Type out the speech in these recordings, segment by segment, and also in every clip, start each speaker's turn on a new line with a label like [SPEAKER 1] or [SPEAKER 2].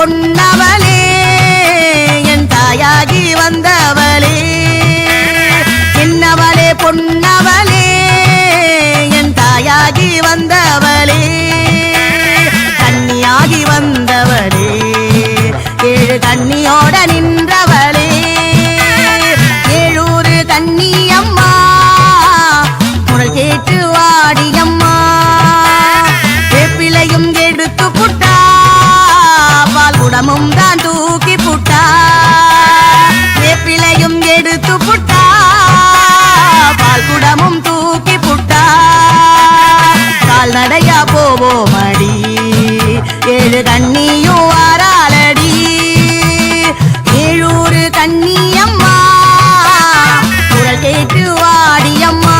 [SPEAKER 1] பொன்னவளே என் தாயாகி வந்தவளே என்னவளே பொன்னவளே என் தாயாகி வந்தவளே கன்னியாகி வந்தவளே ஏழு கன்னியோட நின்றவளே ஏழூரு கன்னியம்மா குரல் கேட்டு வாடியம்மா வேப்பிலையும் எடுத்து புட்டா பால் குடமும் தான் தூக்கி புட்டா வேப்பிலையும் எடுத்து புட்டா பால் குடமும் தூக்கி புட்டா கால்நடையா போவோமடி ஏழு கன்னியும் வாராளடி ஏழூரு கன்னியம்மா குரல் கேட்டு வாடியம்மா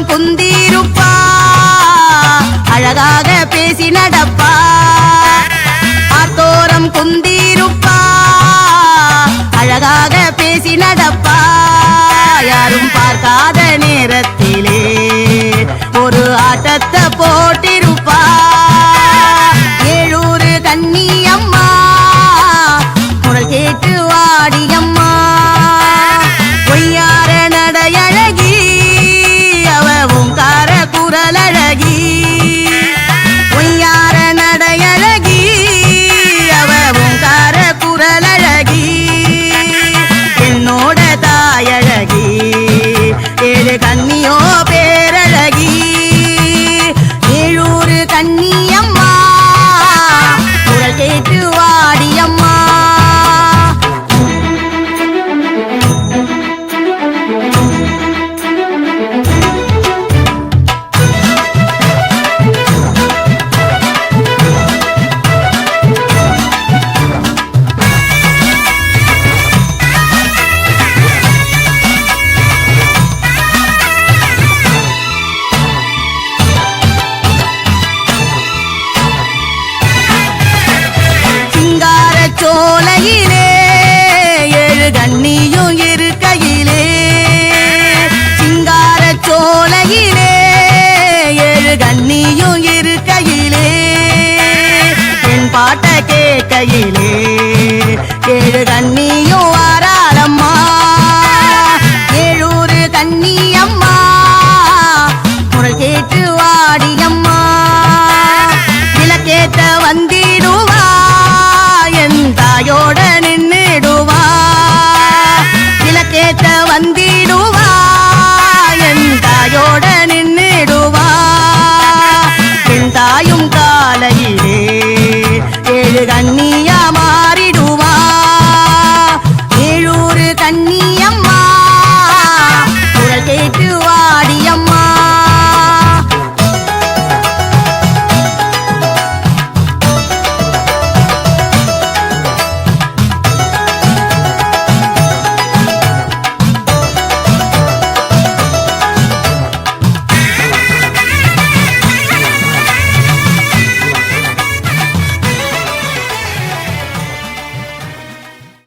[SPEAKER 1] குந்திருப்பா அழகாக பேசி நடப்பா ஆத்தோரம் குந்திருப்பா அழகாக பேசி நடப்பா யாரும் பார்க்காத நேரத்திலே ஒரு ஆட்டத்தை போட்டிருப்பா ஏழூரு கன்னியம்மா குரல் கேட்டு வாடியம்மா பொய்யார நடையழகி ஓங்கார குரலழகி பொய்யார நடையழகி அவ ஓங்கார குரலழகி என்னோட தாயழகி ஏழு கன்னியோ பேரழகி ஏழூரு கன்னியம்மா குரல் கேட்டு வாடியம்மா சோலையிலே ஏழு கன்னியும் இருக்கையிலே சிங்கார சோலையிலே ஏழு கன்னியும் இருக்கையிலே என் பாட்ட கேட்கையிலே ஏழு கன்னியும் வாராளம்மா ஏழூரு கன்னியம்மா குரல் கேட்டு வாடியம்மா விளக்கேத்த வந்திடுவா தாயோட நின்னுடுவா விளக்கேத்த வந்திடுவா